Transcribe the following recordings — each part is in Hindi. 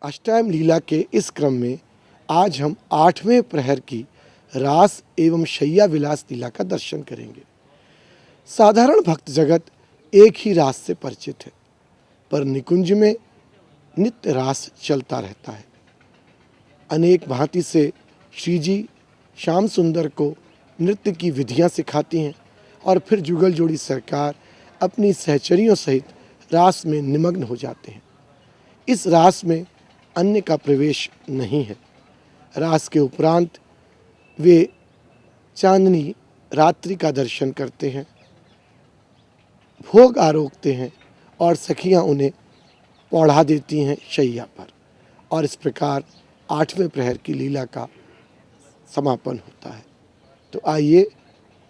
अष्टयाम लीला के इस क्रम में आज हम 8वें प्रहर की रास एवं शैया विलास लीला का दर्शन करेंगे। साधारण भक्त जगत एक ही रास से परिचित है, पर निकुंज में नित्य रास चलता रहता है। अनेक भांति से श्री जी श्याम सुंदर को नृत्य की विधियां सिखाती हैं और फिर जुगल जोड़ी सरकार अपनी सहचरियों सहित रास में निमग्न हो जाते हैं। इस रास में अन्य का प्रवेश नहीं है। रास के उपरांत वे चांदनी रात्रि का दर्शन करते हैं, भोग आरोगते हैं और सखियां उन्हें पौढ़ा देती हैं शैया पर, और इस प्रकार 8वें प्रहर की लीला का समापन होता है। तो आइए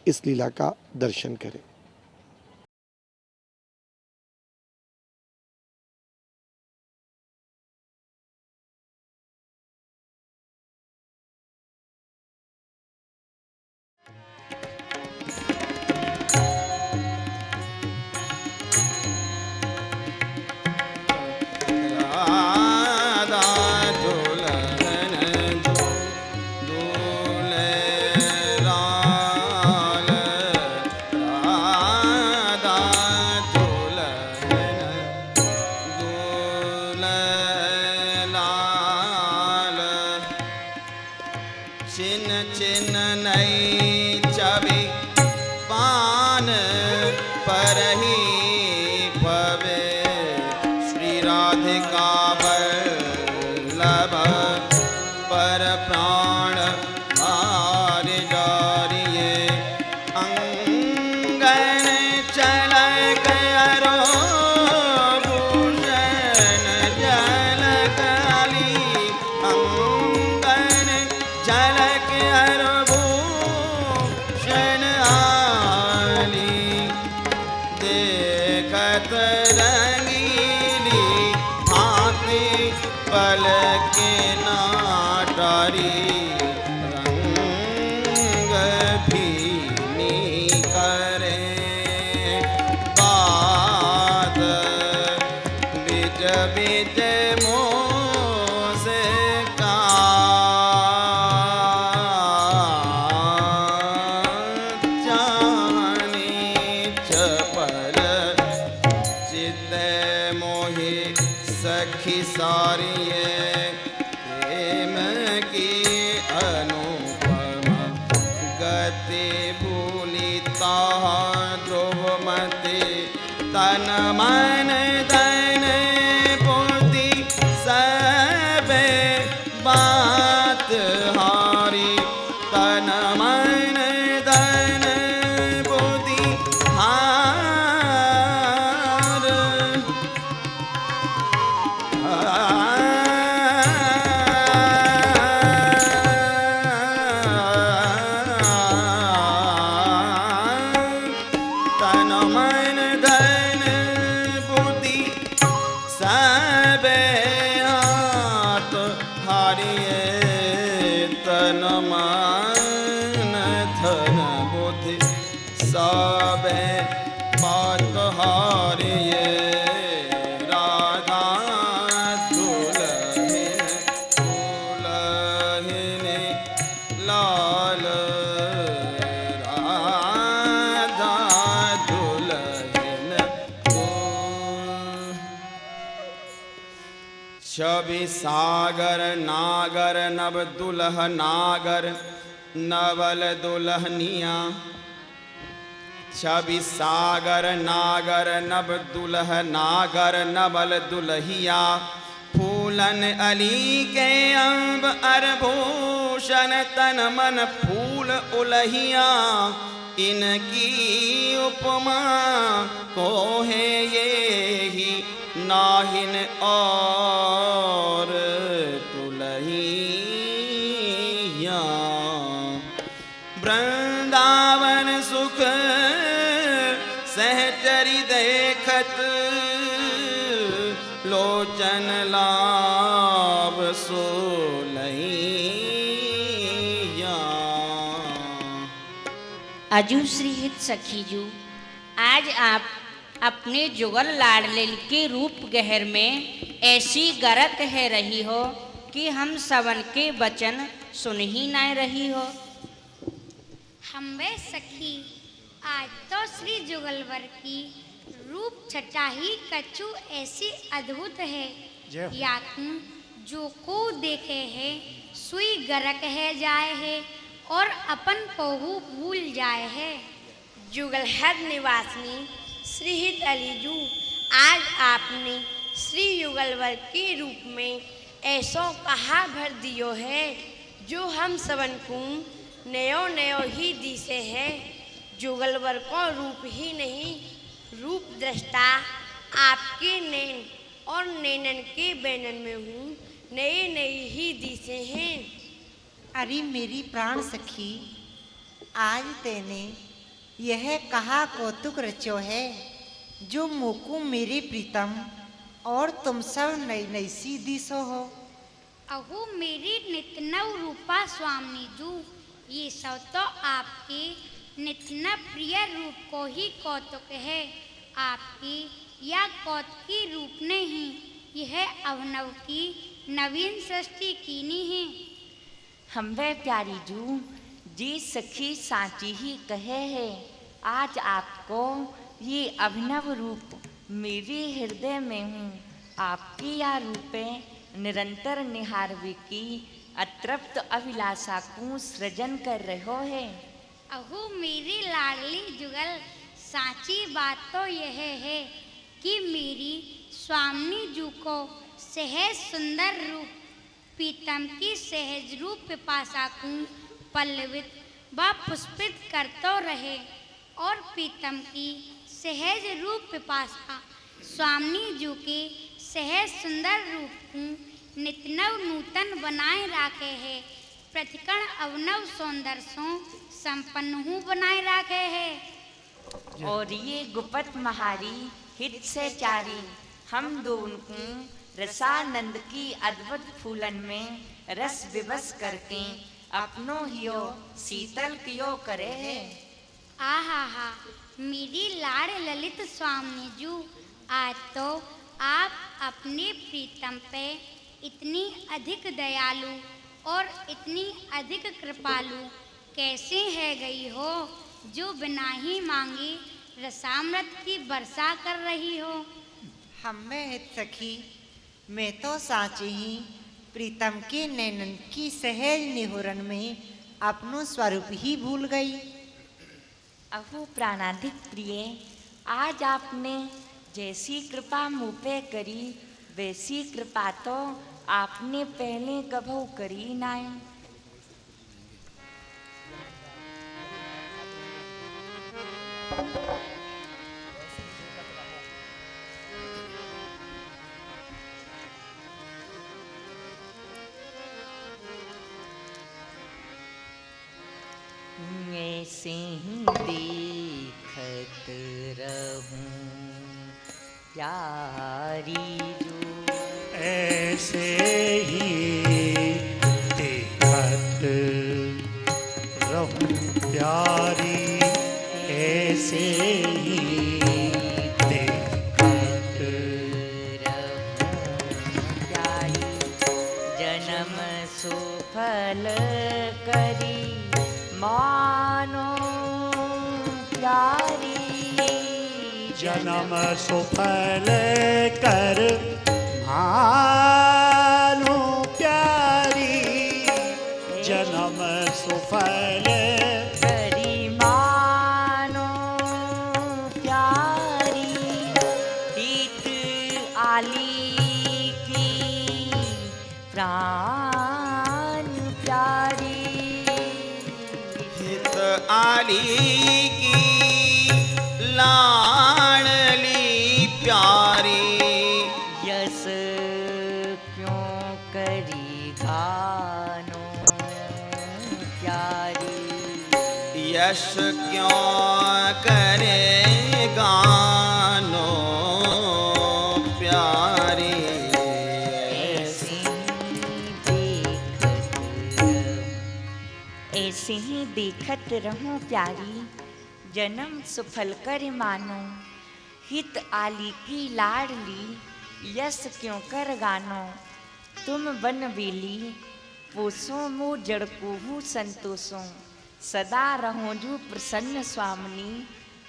इस लीला का दर्शन करें। छवि सागर नागर नव दुल्ह नागर नवल दुल्हनिया। छवि सागर नागर नव दुल्ह नागर नवल दुल्हिया। फूलन अली के अंब अरभूषण तन मन फूल उलहिया। इनकी उपमा को है ये ही नाहिन और तुलहिया। वृंदावन सुख सहचरी देखत लोचन लाभ सोलहिया। अजू श्री हित सखीजू, आज आप अपने जुगल लाडले के रूप गहर में ऐसी गरक है रही हो कि हम सबन के वचन सुन ही न रही हो। हम वे सखी आज तो श्री जुगलवर की रूप छटा ही कछु ऐसी अद्भुत है, या जो को देखे है सुई गरक है जाए है और अपन पहु भूल जाए है। जुगलहर निवासिनी श्रीहित अलीजू, आज आपने श्री युगलवर के रूप में ऐसो कहा भर दियो है जो हम सबन को नयो नयो ही दिसे है। जुगलवर को रूप ही नहीं, रूप दृष्टा आपके नैन और नैनन के बैनन में हूँ नए नए ही दिसे हैं। अरे मेरी प्राण सखी, आज तेने यह कहा कौतुक रचो है जो मोकू मेरे प्रीतम और तुम सब नई नई सी दिसो हो। अहो मेरी नितनव रूपा स्वामी जू, ये सब तो आपके नितन प्रिय रूप को ही कौतुक है। आपकी या कौतुकी रूप नहीं, यह अवनव की नवीन सृष्टि कीनी है। हम वे प्यारी जू जी सखी सांची ही कहे है, आज आपको ये अभिनव रूप मेरे हृदय में हूँ। आपकी या रूपे निरंतर निहारवे की अतृप्त अभिलाषा को सृजन कर रहो है। अहो मेरी लाडली जुगल, साची बात तो यह है कि मेरी स्वामी जू को सहज सुंदर रूप पीतम की सहज रूप पिपासा को पल्लवित व पुष्पित करतो रहे और पीतम की सहज रूप पिपासा स्वामी जू के सहज सुंदर रूप को नितनव नूतन बनाए राखे है। प्रतिकण अवनव सौंदर्यों संपन्न हूँ बनाए राखे है। और ये गुपत महारी हित से चारी, हम दोनों को रसानंद की अद्भुत फूलन में रस विवश करके अपनो हियो शीतल कियो करे है। आहा मेरी लाड़ ललित स्वामी जू, आज तो आप अपने प्रीतम पे इतनी अधिक दयालु और इतनी अधिक कृपालु कैसे है गई हो, जो बिना ही मांगे रसामृत की वर्षा कर रही हो। हम में हित सखी, मैं तो साची ही प्रीतम के नैनन की सहज निहुरन में अपनो स्वरूप ही भूल गई। अहो प्राणाधिक प्रिय, आज आपने जैसी कृपा मुँह पे करी वैसी कृपा तो आपने पहले कभू करी नाय। ऐसे ही देखत रहूं प्यारी जो, ऐसे ही देखत रहूं प्यारी, ऐसे ही देखत रहूं प्यारी, जन्म सुफल करी मानो प्यारी। जन्म सुफल कर मानो प्यारी, जन्म सुफल करी मानो प्यारी, हित आली की प्राण प्यारी। हित आली की लाडली प्यारी, यस क्यों करी गानो प्यारी। यश क्यों करे गानो प्यारी। ऐसे ही देखत रहूं प्यारी, जन्म सुफल कर मानो, हित आली की लाडली यस क्यों कर गानो। तुम बन बेली पोसो मो जड़को हूँ संतोषो। सदा रहो जो प्रसन्न स्वामिनी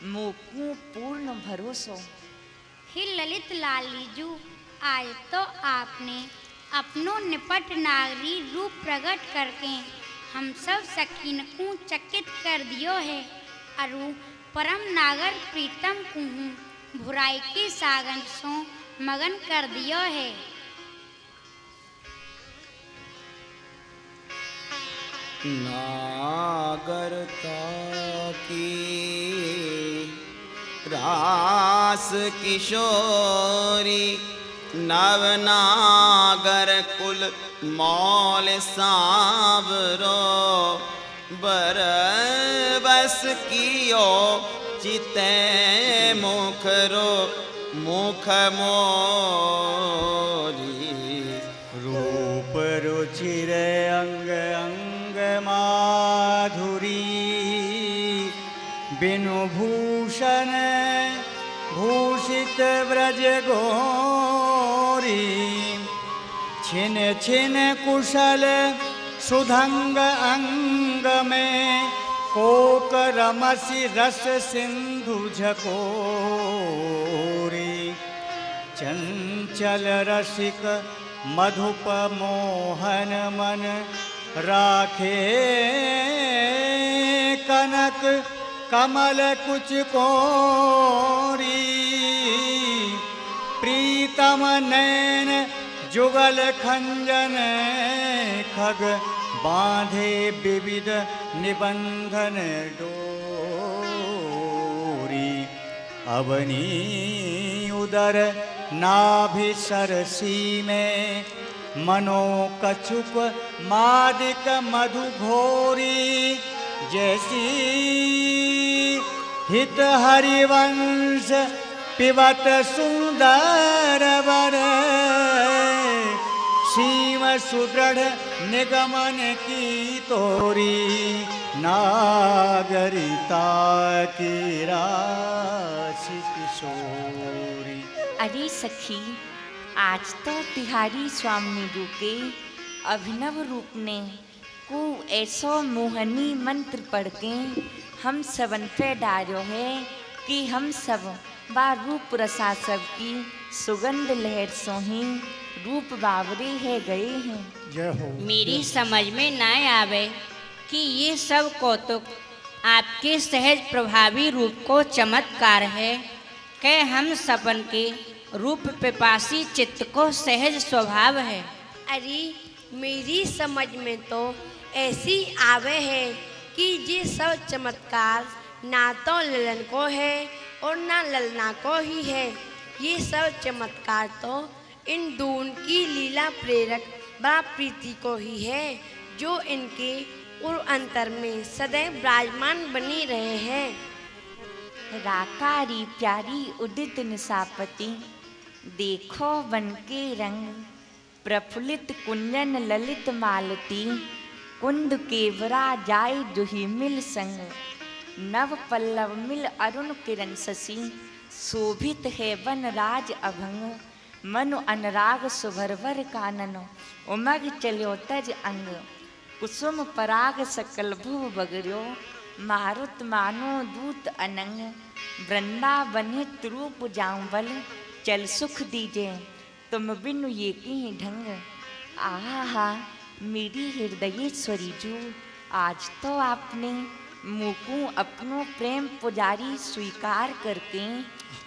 मोकू पूर्ण भरोसो। हे ललित लालीजू, आज तो आपने अपनो निपट नागरी रूप प्रकट करके हम सब सखीन को चकित कर दियो है। अरु परम नागर प्रीतम कुहू भुराई के सागन सो मगन कर दियो है। नागरता की रास किशोरी नवनागर कुल मौल सांवरो। बरबस कियो चिते मुखरो मुख मोरी। रूप रुचिर अंग अंग माधुरी बिनु भूषण भूषित ब्रज गोरी। छिन छिन कुशल सुधंग अंग में कोक रमसी रस सिंधु झकोरी। चंचल रसिक मधुप मोहन मन राखे कनक कमल कुच कोरी। प्रीतम नैन जुगल खंजन खग बांधे विविध निबंधन डोरी। अवनी उदर नाभि सरसी में मनो कछुक मादिक मधु घोरी। जैसी हित हरिवंश पिबत सुंदर वर। सीम सुदृढ़ निगमन की तोरी। नागरिता की राशि किशोरी। अरे सखी, आज तो तिहारी स्वामी जी के अभिनव रूप ने को ऐसो मोहनी मंत्र पढ़ के हम सबन पे डालो है कि हम सब बा रूप रसा सब की सुगंध लहर सोही रूप बावरे है गए हैं। जय हो। मेरी समझ में ना आवे कि ये सब कौतुक आपके सहज प्रभावी रूप को चमत्कार है कि हम सबन के रूप पिपासी चित्त को सहज स्वभाव है। अरे मेरी समझ में तो ऐसी आवे है कि ये सब चमत्कार ना तो ललन को है और ना ललना को ही है। ये सब चमत्कार तो इन दोनों की लीला प्रेरक बा प्रीति को ही है, जो इनके उर अंतर में सदैव विराजमान बनी रहे हैं। राकारी प्यारी उदित निशापति देखो बन के रंग। प्रफुल्लित कुंजन ललित मालती कुंद केवरा जाय जुही मिल संग। नव पल्लव मिल अरुण किरण शशि शोभित है वन राज अभंग। मनु अनुराग सुभरवर कानन उमग चलो तज अंग। कुसुम पराग सकल भुव बगड़ो मारुत मानो दूत अनंग। वृंदावनित रूप जाऊंबल चल सुख दीजे तुम बिनु ये की ढंग। आहा मेरी हृदयेश्वरी जू, आज तो आपने मुकू अपनो प्रेम पुजारी स्वीकार करके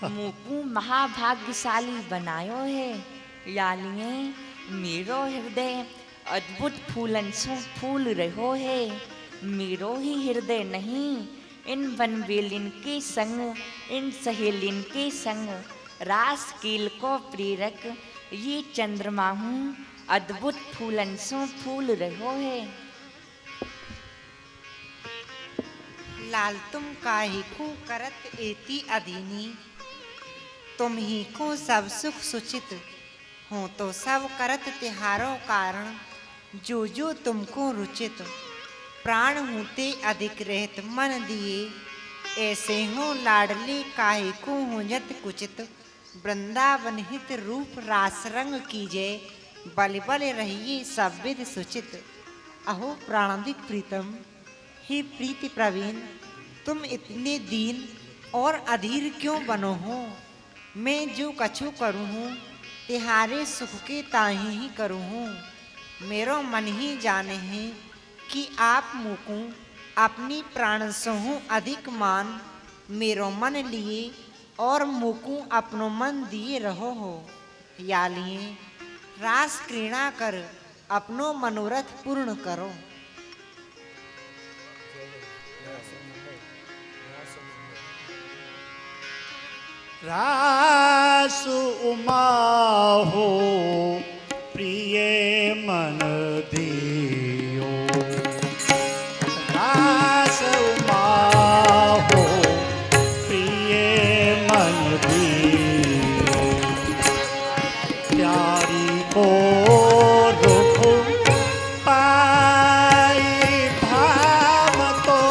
मुकू महाभाग्यशाली बनायो है। यालिए मेरो हृदय अद्भुत फूलन सो फूल रहो है। मेरो ही हृदय नहीं, इन बनबेलिन के संग इन सहेलिन के संग रास कील को प्रेरक ये चंद्रमा हूँ अद्भुत फूलन सो फूल रहो है। लाल तुम काहे को करत एती अदीनी। तुम ही को सब सुख सुचित हो तो सब करत तिहारो कारण। जो तुमको रुचित प्राण होते अधिक रहत मन दिए ऐसे हूँ लाडली काहे को हुंजत कुचित, वृंदावन हित रूप रास रंग कीजे, बल बल रहिए सब विध सुचित। अहो प्राणाधिक प्रीतम, हे प्रीति प्रवीण, तुम इतने दीन और अधीर क्यों बनो हो? मैं जो कछु करूँ हूँ तिहारे सुख के ताही ही करूँ हूँ। मेरो मन ही जाने हैं कि आप मुकूं अपनी प्राण सहूँ अधिक मान, मेरो मन लिए और मुकूं अपनो मन दिए रहो हो। या लिए रास क्रीड़ा कर अपनो मनोरथ पूर्ण करो। रास उमा हो प्रिय मन दियो, रास उमा हो प्रिय मन दियो, प्यारी को रुख पाई भाव तो,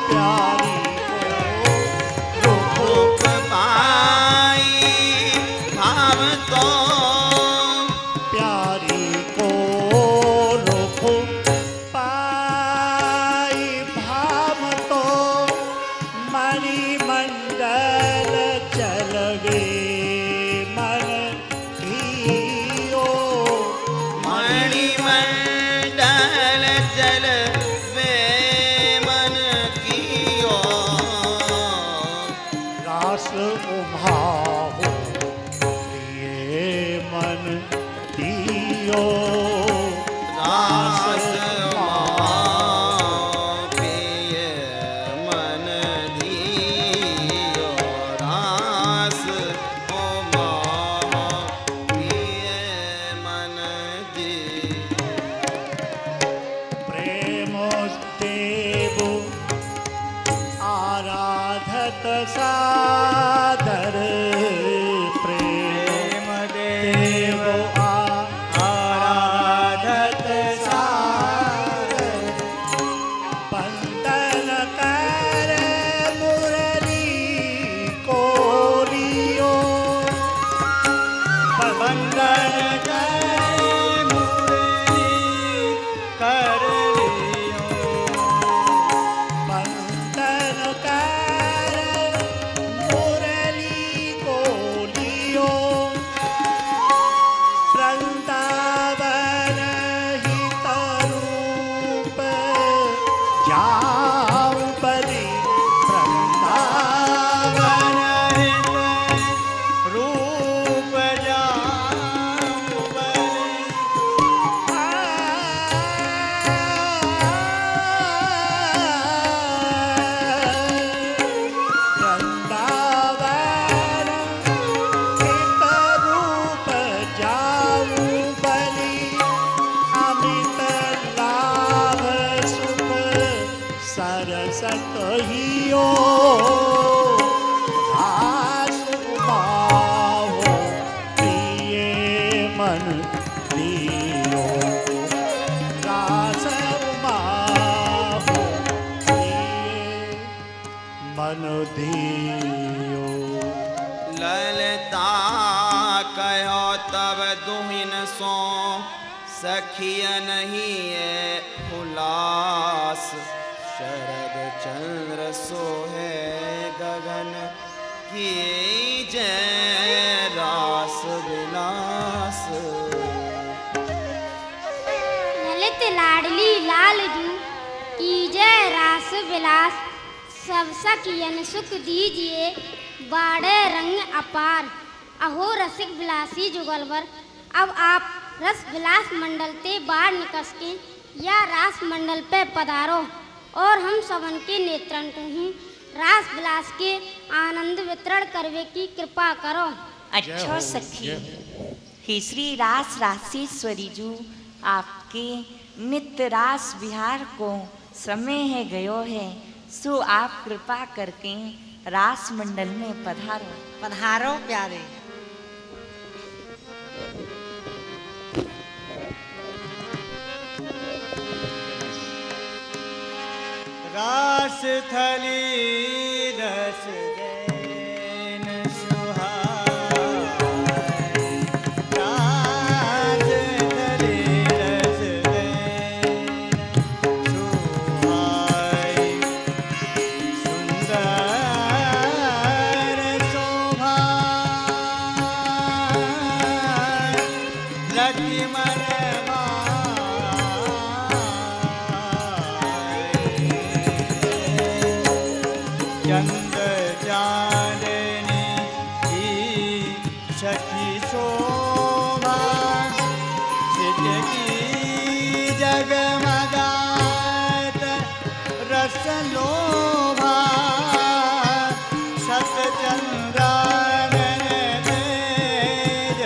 प्यारी को रुख पाई भाव तो, प्यारी को रुख पाई भाव तो, मणिमंडल चलवे मन हियो, मणिमंडल जल वे मन कियो, रास उमा हो प्रिय मन दियो, रास प्रिय मन दियो, रास प्रिय मन दियो। प्रेमोस्तेव आराधत सादर, प्रेम देव आराधत सादर, बंदन कर मुरली को लियो, बंदन कर मुरली कर लियो, बंदन कर मुरली को लियो, वृंदावन हित रूप जाऊं बलि, वृंदावन हित रूप जाऊं बलि, वृंदावन हित रूप जाऊं बलि, अमित लाभ सुख सरसत हियो, रास उमा हो प्रिय मन दियो, रास उमा हो प्रिय मन दियो। ललता कहो तब दुहिन सो, सखिय नहीं उल्लास, शरद चंद्र सोहे गगन की जय रास विलास। ललित लाडली लाल जू कीजय रास विलास, सब सखियन सुख दीजिए बाड़े रंग अपार। अहो रसिक विलासी जुगलवर, अब आप रस विलास मंडल ते बाहर निकस के या रास मंडल पे पधारो और हम सबन के नेत्रन को ही रास विलास के आनंद वितरण करवे की कृपा करो। अच्छो सखी, हे श्री रास रासेश्वरी जू, आपके नित्य रास विहार को समय है गयो है, सो आप कृपा करके रास मंडल में पधारो। पधारो प्यारे। रास रास थली रस देन सुहाए, रास थली रस देन सुहाए, सुंदर शोभा रति मन चंद चांदनी की छठी शोभा, छिटकी जगमगात रस लोभा, शत चंद्रानन तेज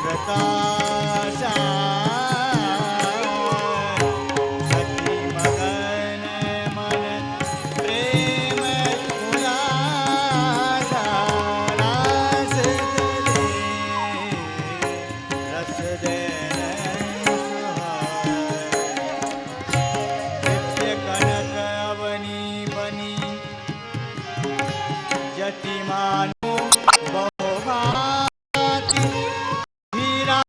प्रकाशा, सखी मगन मन प्रेम उल्लासा, रास दे रस देन सुहाए, नित्य कनक अवनी बनी जति मानो बहुभांति, हीरा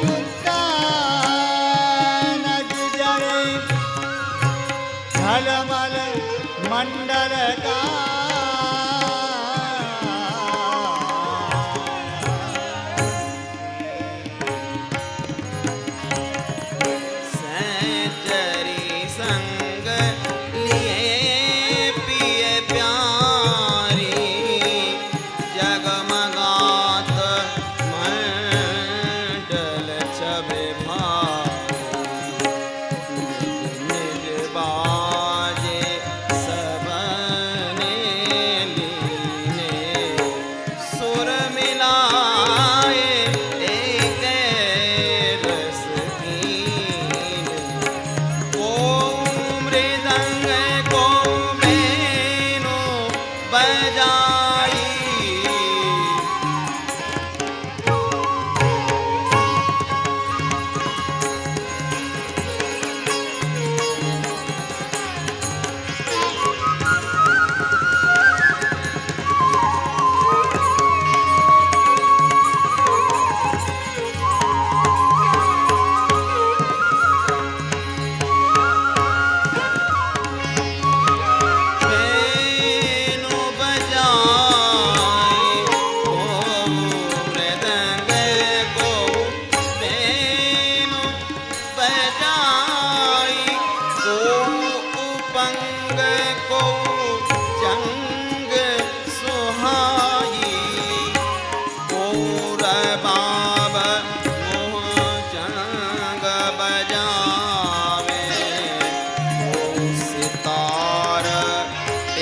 मुक्ता नग जड़े, झलमल मंडल का सैचरी संग लिए पिए प्यारी, जगमगात मंडल छबे भारी, निज बाजे सबने लीने, सुर मिलाए एक रस कीने, को मृदंग को वेणु बजाई, वेणु बजाई, को मृदंग को वेणु बजाई, को उपंग को जंग सुहाई, को रबाब मोह जंग बजावे, को सितार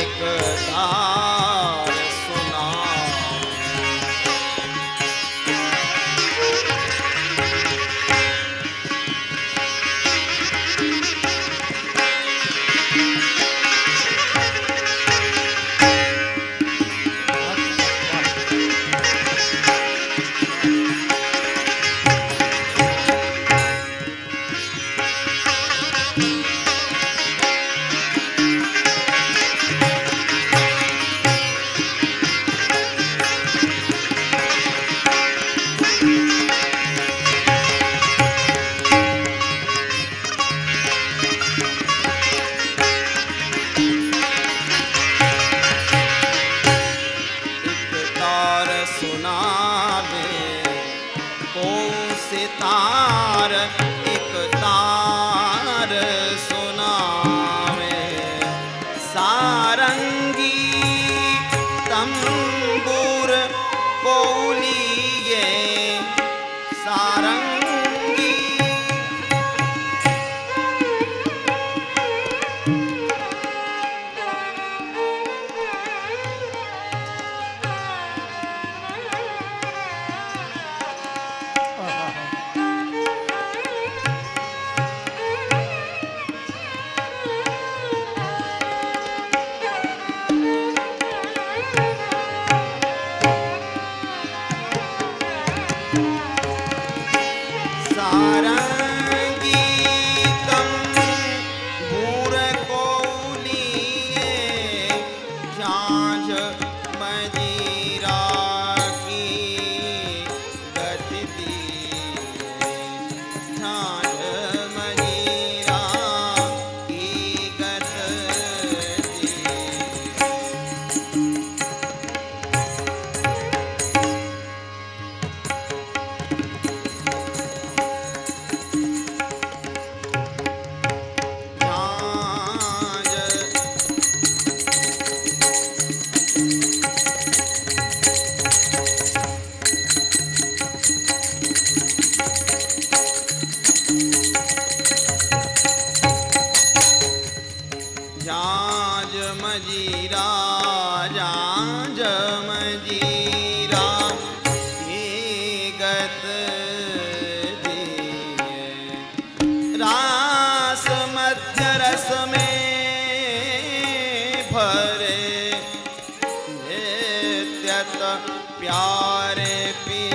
एक तार सुनाए, एक तार सुनावे, को सितार एक तार सुनावे, सारंगी तंबूर को लिए, सारंगी तारे पिय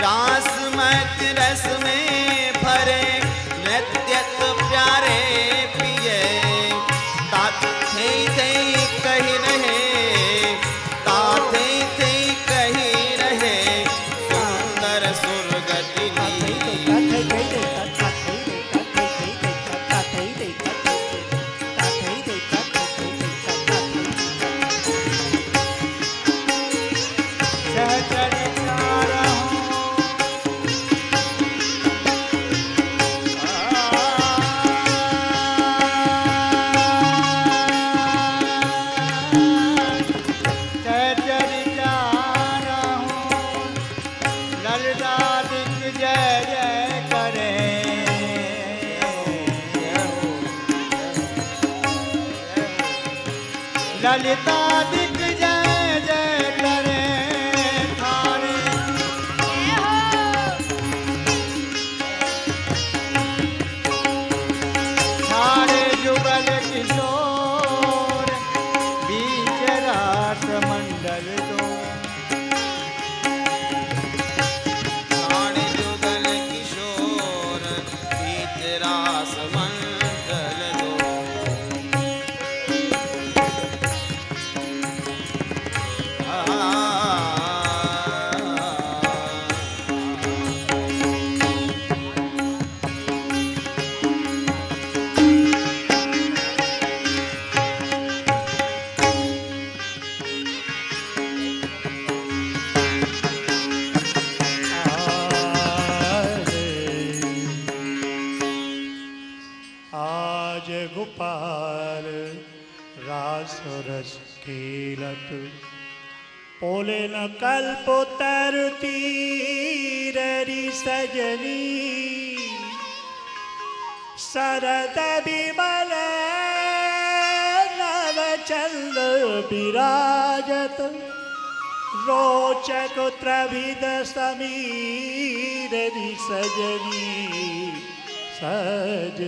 रास मत रस में भरे नृत्यत प्यारे पिए ताथे थे कही रहे ताथे थे कही रहे सुंदर सुरगति ललिता दिख जय जय करे थारे थारे जुगल किशोर बीच रास मंडल दो थारे जुगल किशोर बीच रास मंडल दो आज गोपाल रास रस खेलत पोले न कल्प तरती ररी सजनी शरद विमल नव चंद विराजत रोचक त्रविद समीर सजनी सज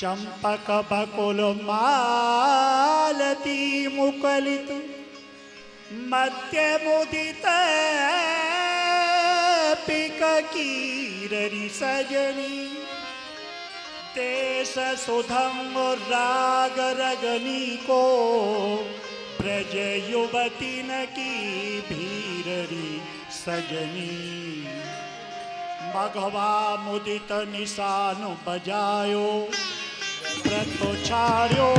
चंपक बकुल मालती मुकलित मध्य मुदित पिक कीररी सजनी देश सुधम राग रगनी को ब्रज युवती न की भीररी सजनी मघवा मुदित निशान बजायो व्रत छाड़ो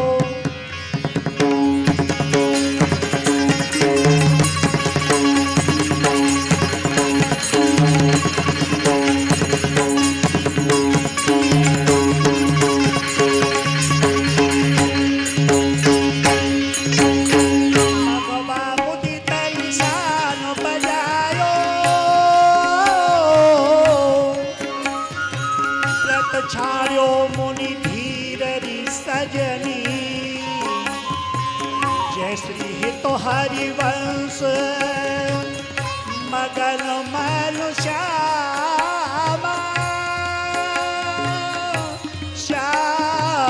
छाड़ो मुनि धीररी सजनी जय श्री हित हरिवंश मगन मनु श्यामा श्यामा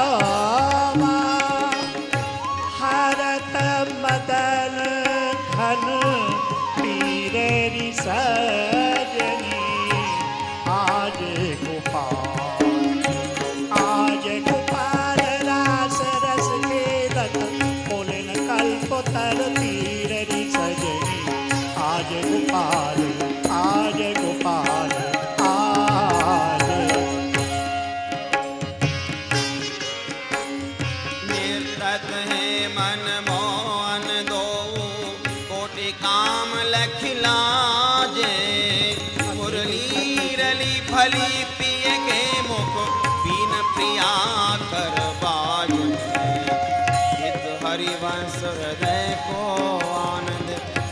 हरत मदन घन पीररी सजनी आज गोपाल तीररी सजनी आज गोपाल आज गोपाल आज निर्तत है मन मोहन दो कोटि काम लखिलाजे मुरली रली फली पिय के मुख बीन प्रिया कर बाज हरिवंश हृदय को आनंद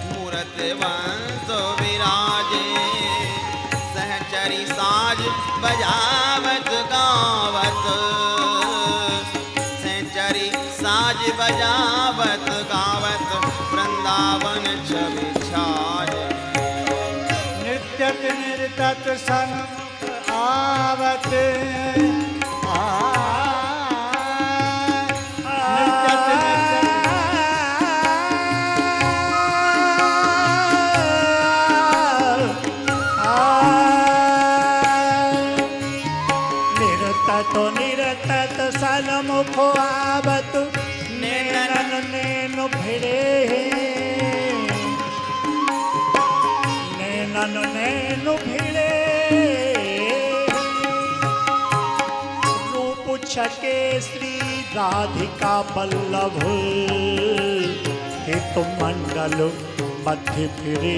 मूरत वंश विराजे सहचरी साज बजावत गावत सहचरी साज बजावत गावत वृंदावन छवि छाज नृत्यत निर्तत निरतत सन्मुख आवत निरतत सन्मुख आवत नैनन नैन भिड़े नैनन नैन भिड़े रूप छके श्री राधिका बल्लभ हेतु मंडल मध्य फिरे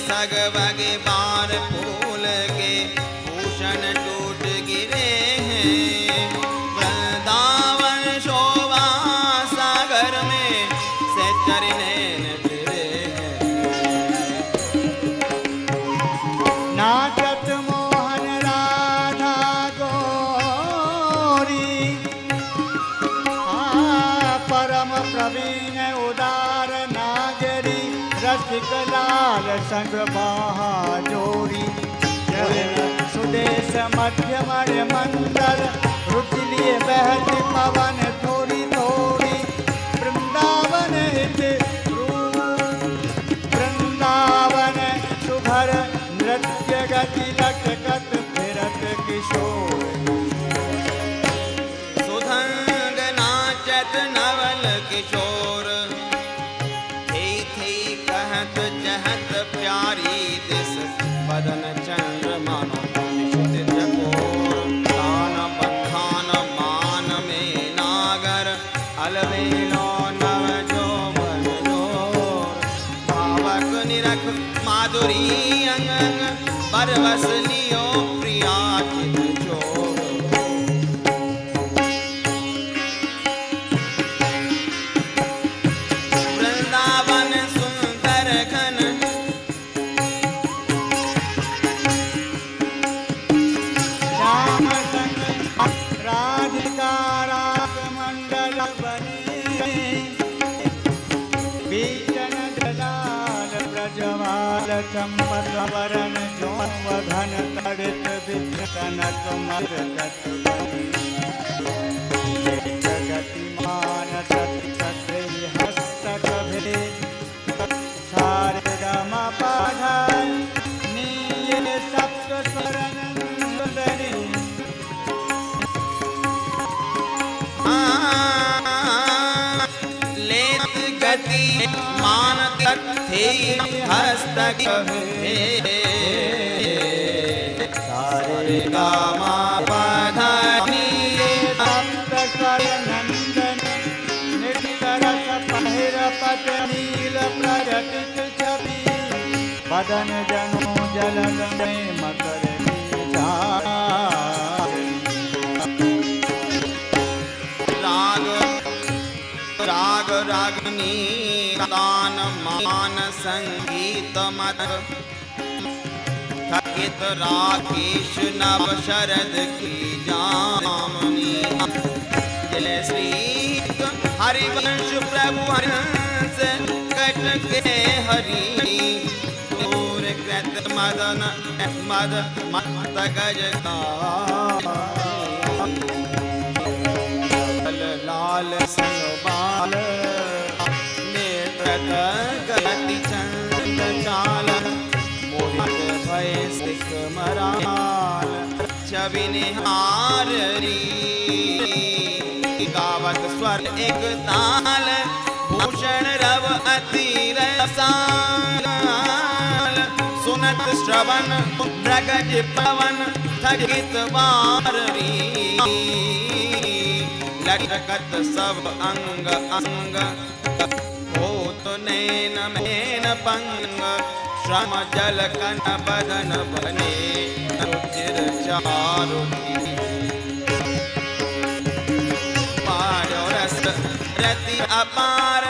सगवगे बार फूल के भूषण टूट गिरे हैं वृंदावन शोभा सागर में से चरणें फिरे हैं नाचत मोहन राधा गोरी परम प्रवीण उदार नागरी रसिक लाल संग बहाजोरी सुदेश मध्यमण मंदर रुचि बहती पवन थोड़ी थोड़ी वृंदावन वृंदावन सुभर नृत्य गति लटकत फिरत किशोर सुधंग नाचत नवल किशोर कहत जहत प्यारी दिस बदन चंद्र मानो निशित चकोर तान बंधान मान में नागर अलवेलो नव जोवन जोर भावक निरख माधुरी अंग अंग बरबस लियो प्रिया चित चोर चंपत वरण जो वधन तड़ित विघ्नत मरकत गतिमान सति सति हस्तक भेद सारे गम पाधा नील सप्त स्वरण सुंदरी लेत गति मान थे हस्तक सारे गामा पधानी सप्त स्वर नंदन निष्करस पहिर पट नील प्रगटित छवि बदन जनो जलन में मकर राग रागनी दान मान संगीत मत थकित राकेश नव शरद की जामनी जय श्री हरिवंश प्रभु हंस कट के हरि दूर कृत मदन मद मत गज लाल संबाल नेत्रत गति चंद चाल मोहित भय सिख मराल छवि निहार री गावत स्वर एक ताल भूषण रव अति रसाल सुनत श्रवण मृगज पवन थकित वारी लटकत सब अंग अंग होत नैन मैन पंग श्रम जल कन बदन बने रुचिर चारु पारो रस रति अपार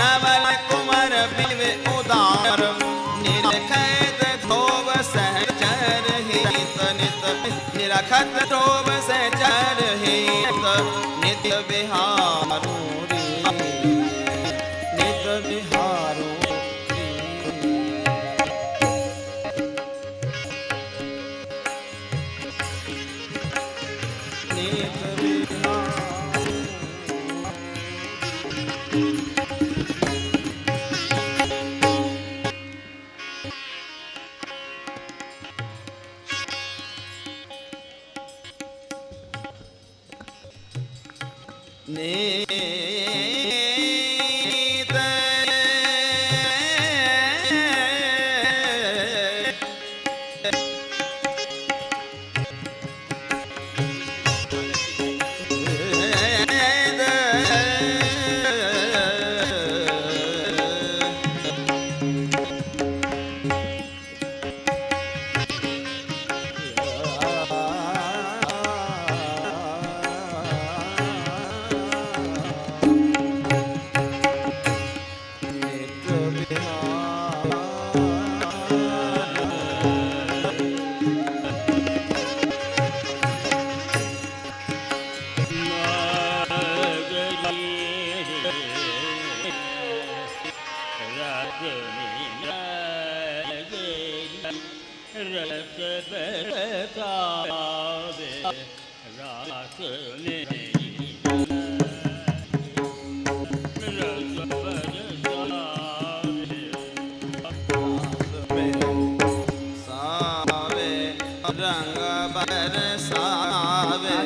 नवल कुंवर बिव उदार निरखत धोव सहचर हित नित निरखत धोव सहचर नित बिहारो रे नित बिहारो रे नित बिहारो नीत रंग बरसावे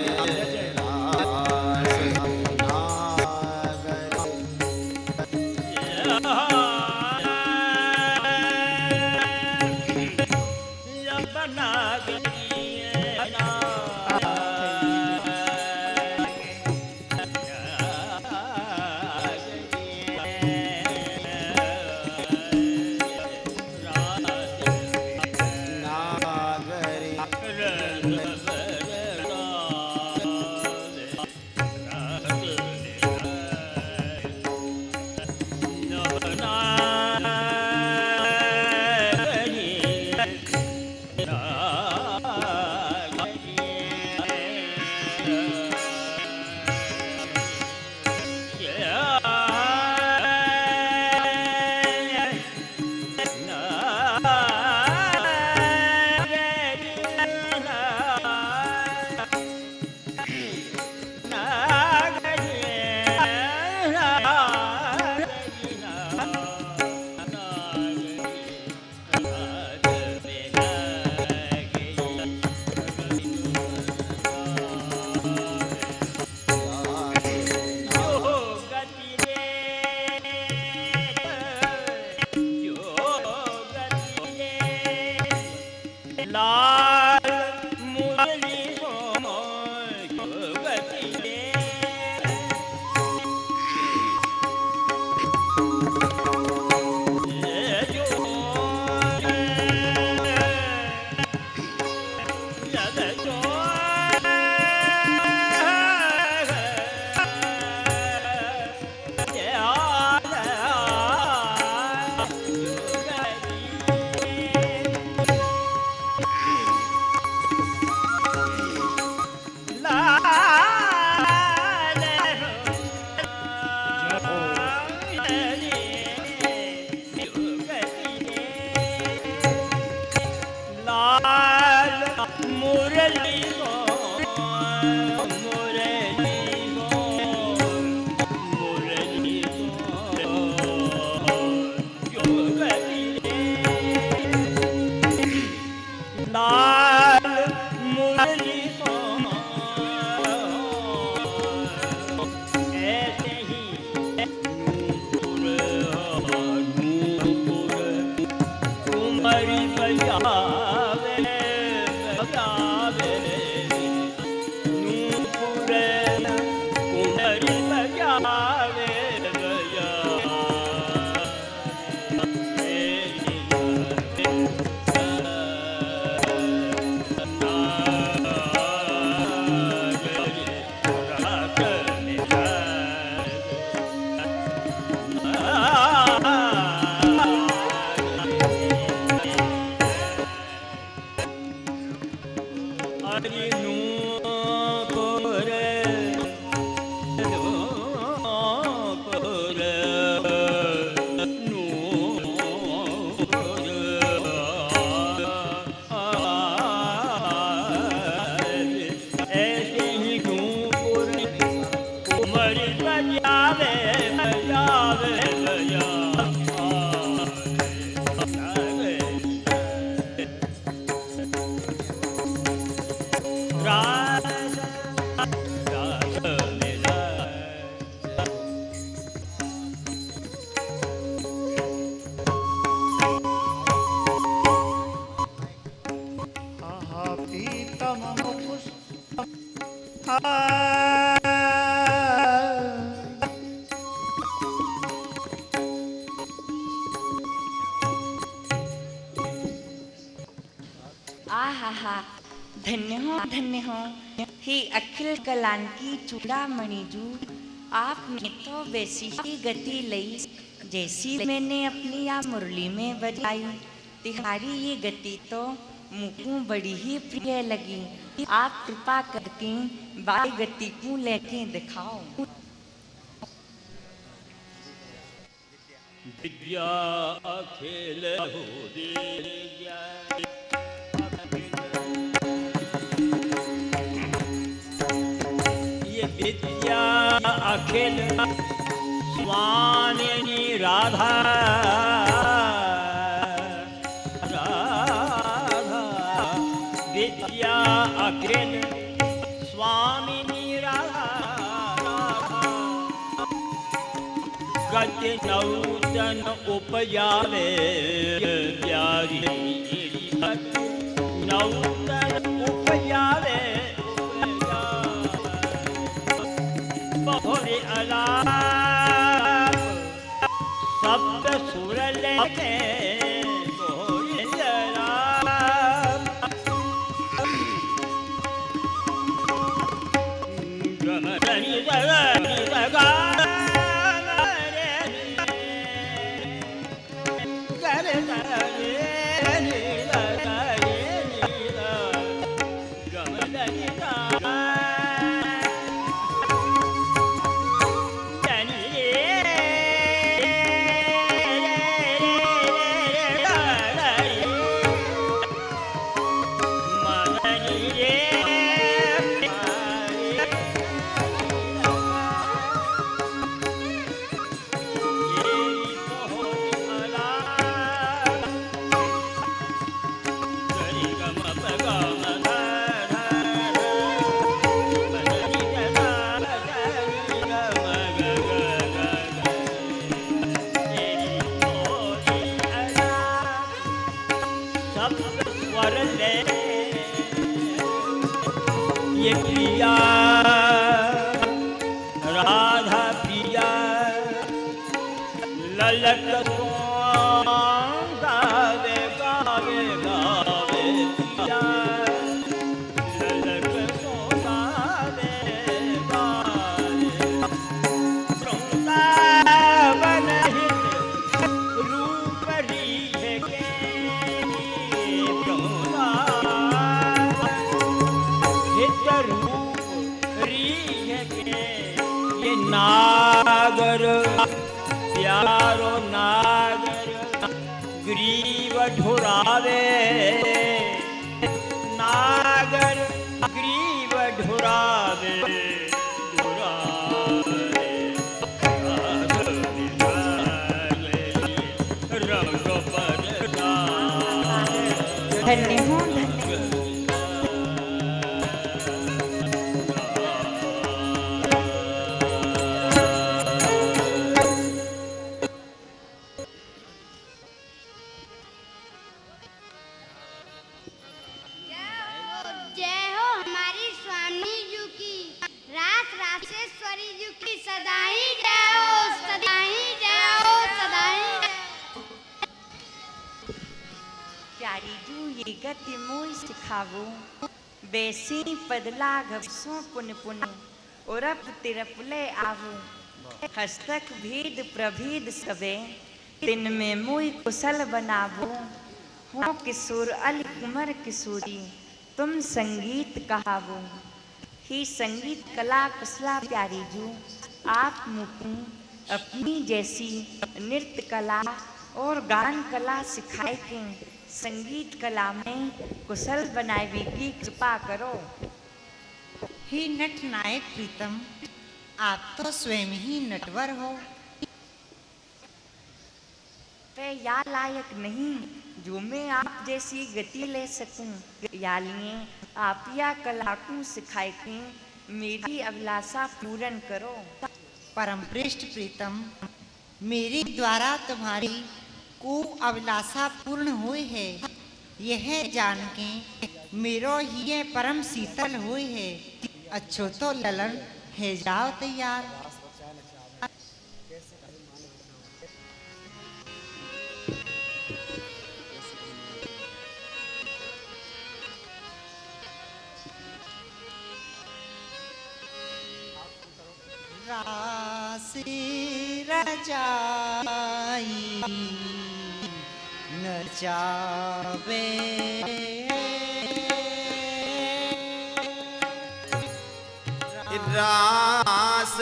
पीतम पुष्पम आहा, धन्य हो हे अखिल कलान की चूड़ामणि जू। आपने तो वैसी ही गति लई जैसी मैंने अपनी या मुरली में बजाई। तिहारी ये गति तो मुझको बड़ी ही प्रिय लगी। आप कृपा करके बाई गति को लेके दिखाओ। विद्या अखिल ये विद्या अखिल स्वामिनी राधा विद्या अखिल स्वामिनी राधा गति नौतन उपजावे प्यारी नौतन उपजावे बहुरे अलाप शब्द सुर लेके ये प्रिया राधा प्रिया ललक गावे गावे गावे प्रिया ललक गावे गावे वृंदावन हित रूप रीहे के ये नागर प्यारो नागर ग्रीव ढुरावे नागर ग्रीव ढुरावे रंग पर धन्य हो ये गति मोई सिखावो बेसी पदला घपसों पुन पुन उरप तिरपले आवो हस्तक भेद प्रभेद सबे तिन में मोई कुशल बनावो हो किशोर अल कुमर किशोरी तुम संगीत कहावो ही संगीत कला कुशला प्यारी जो आप मुझको अपनी जैसी नृत्य कला और गान कला सिखाए के संगीत कला में कुशल बनावे की कृपा करो। ही नट नायक प्रीतम आप तो स्वयं ही नटवर हो। पे या लायक नहीं जो मैं आप जैसी गति ले सकूं। या लिए आप या कला को सिखाए के मेरी अभिलाषा पूर्ण करो। परम पृष्ठ प्रीतम, मेरे द्वारा तुम्हारी को अभिलाषा पूर्ण हुई है, यह जान के मेरो ही परम शीतल हुई है। अच्छो तो ललन है जाओ तैयार। राशि रजाई नचावे रास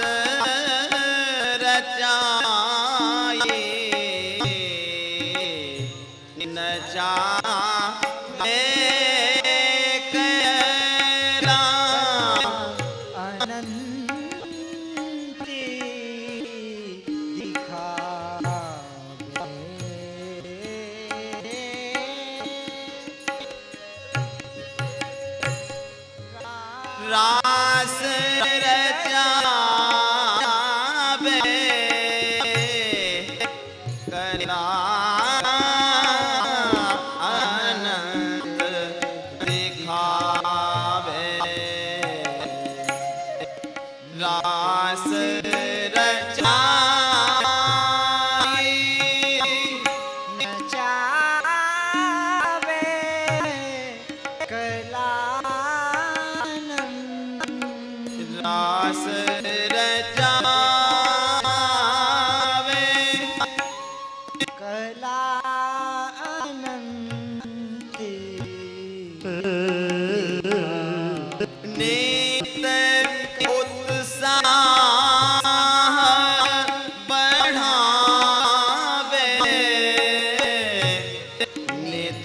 रचाए नचावे करा अनंती रास रचावे कला अनंत दिखावे रास रचाई नचावे रास रचावे कला अनंती नित उत्साह बढ़ावे नित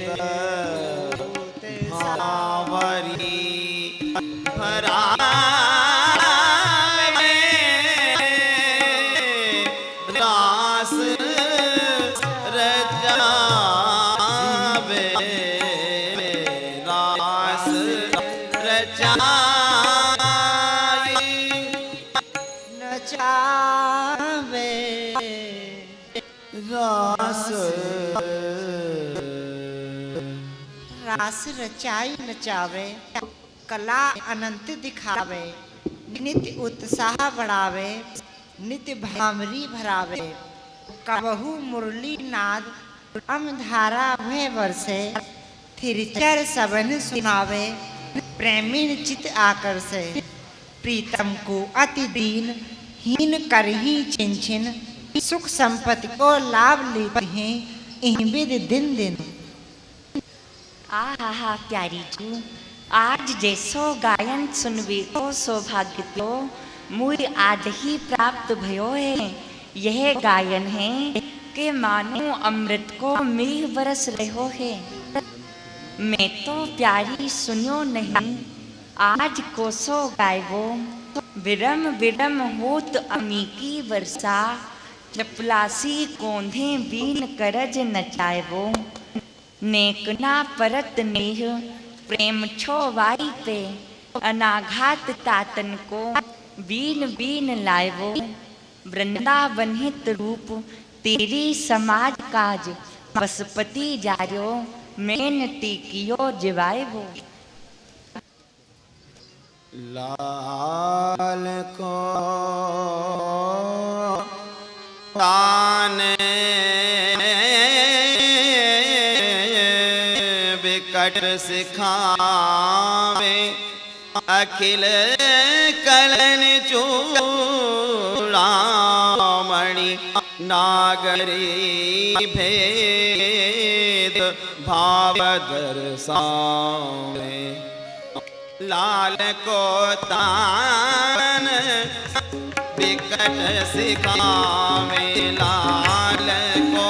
भावरी भरावे रास रचावे रास रचाई नचावे रास रास रचाई नचावे कला अनंत दिखावे नित्य उत्साह बढ़ावे नित्य भामरी भरावे कबहू मुरली नाद अमधारा भय वर्षे थिरचर सबन सुनावे प्रेमिन चित आकर से प्रीतम को अति दीन हीन कर ही छिन छिन सुख संपत्ति को लाभ लेते हैं इहबिद दिन दिन। आहा प्यारी जू, आज जैसो गायन सुनवे को सौभाग्य तो मुझे आज ही प्राप्त भयो है। यह गायन है कि मानो अमृत को मेघ बरस रहो है। मैं तो प्यारी सुनियो नहीं, आज कोसो गायबो विरम विरम होत अमी की वर्षा चपलासी कोंधे बीन करज नचायबो नेकना परत नेह प्रेम छो वाई पे अनाघात तातन को बीन बीन लायवो वृंदावन हित रूप तेरी समाज काज पशुपति जारो मैन टीकियो जिवायवो। लाल को तान विकट सिखावे अखिल कलन चूड़ामणि नागरी भेद भाव दर्शावे लाल को तान विकट सिखावे लाल को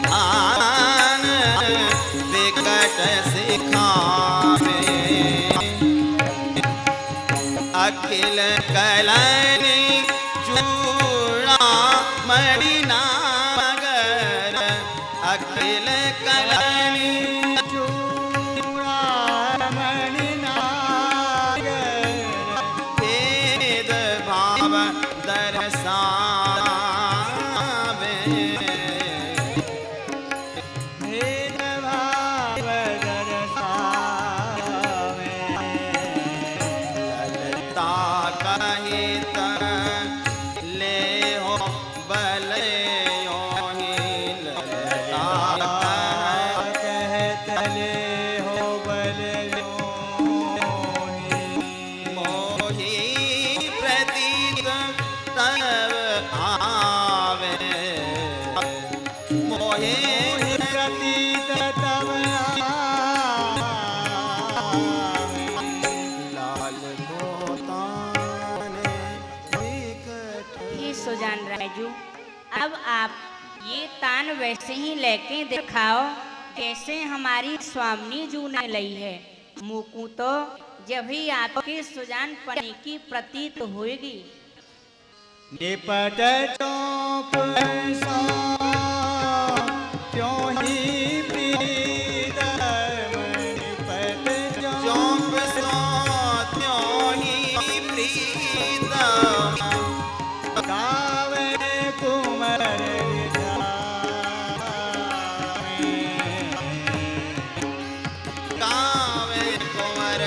तान विकट सिखावे अखिल कलनी चूड़ा मणि नागर अखिल कलनी चूड़ा मणि नागर दर्शावे भेद भाव दर्शावे ललता कहित ले हो बल योहि ललता कहत ले हो बल योनि मोहि प्रतीत तब आवे मोहि प्रतीत तब लाल को ताने विकट हे सुजान राजू, अब आप ये तान वैसे ही लेके दिखाओ जैसे हमारी स्वामी जू ने लई है। मुकू तो जब ही आपके सुजान पने की प्रतीत होगी। निपट चौप सो क्यों ही प्रीत निपट चौंप सो त्यों ही प्रीतम गावे कुमर गावे कुंवर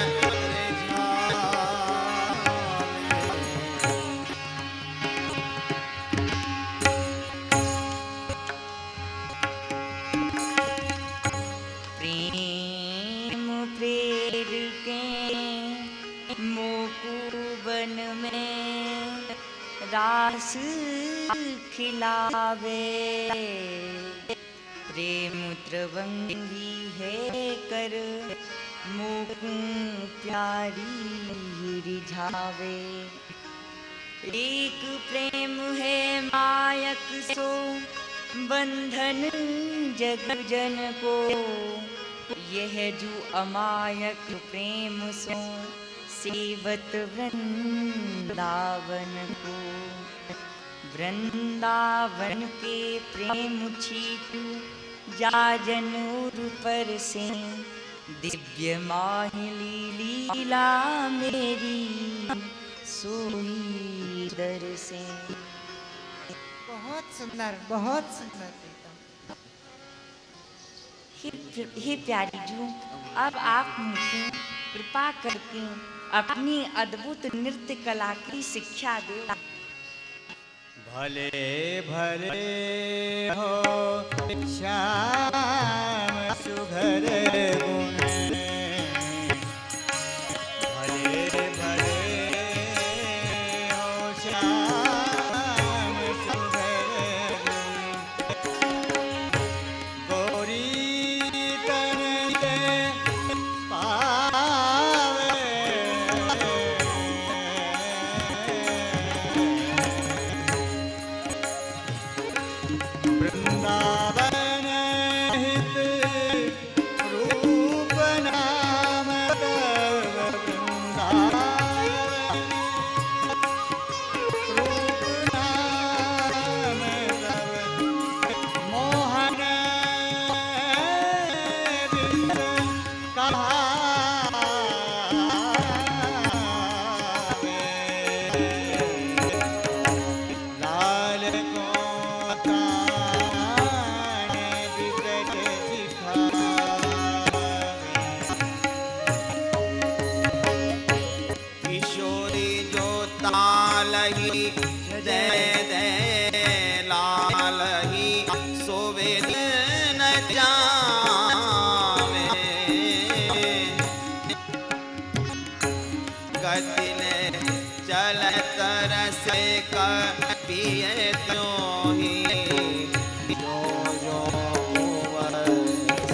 प्रेम प्रेर के मुकुबन में रास खिलावे प्रेम त्रवंगी है कर मुकु प्यारी रिझावे एक प्रेम है मायक सो बंधन जग जन को यह जो अमायक प्रेम सो सेवत वृंदावन को वृंदावन के प्रेम छीटू जाजन उर पर से दिव्य माहिली लीला मेरी सोई दर से। बहुत सुंदर, बहुत सुंदर प्रीतम। हे प्यारी जू, अब आप मुझे कृपा करके अपनी अद्भुत नृत्य कला की शिक्षा दे। भले भले हो श्याम सुघर गुण भले भले हो श्याम सुघर गुण गौरी तन के वृंदावन हित रूप नाम तव वृंदावन रूप नाम तव मोहन बिन कहावे लाल को ताने विकट सिखावे किशोरी जो तालही जय जय लालही सोवे न जावे गतिले चलत रसे पिए त्यों ही जो जो कुंवर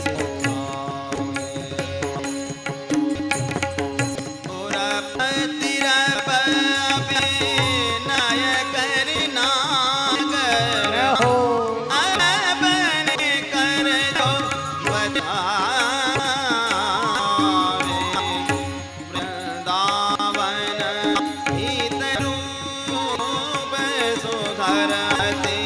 सिखावे पुरपति रपबे नय करना कर अरबने कर जो बजावे वृंदावन हित रूप सुधरते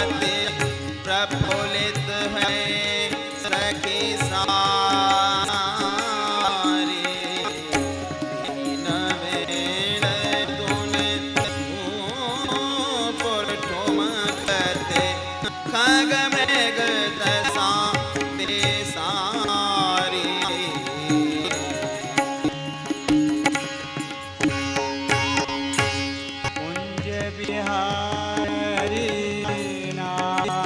अति प्रफुल्लित है सखी सारी दीन वेण तूने पुर ठुम करते खग मृग दशा बेसारी कुंज बिहारी नाथ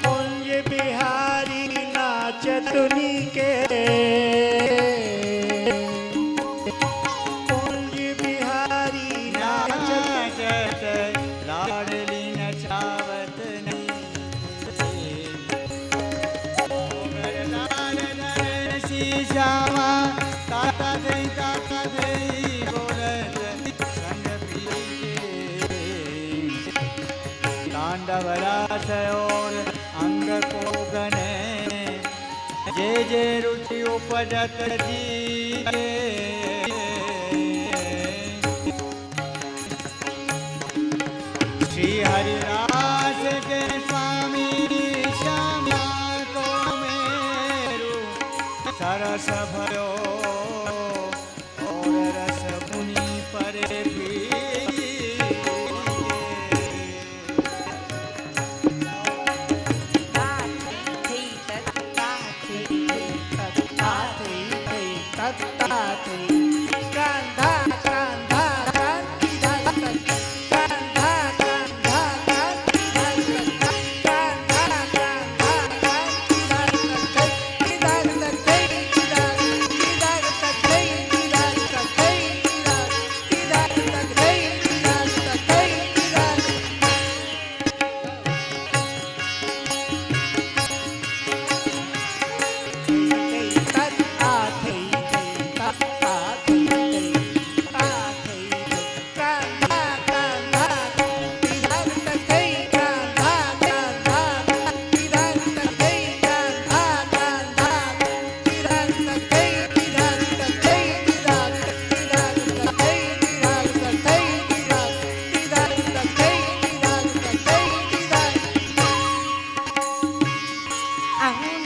कुंज बिहारी नाचतुनी के कुंज बिहारी नाचत लाडली नचावत श्यामा ताता दे बोलत संग पीके तांडव रास और अंग को गने जे जे रुचि उपजत जी श्री हरिदास के स्वामी श्यामा को मेरू सरस भयो और रस मुनि परे भी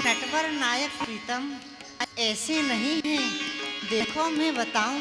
नटवर नायक प्रीतम ऐसे नहीं है, देखो मैं बताऊं।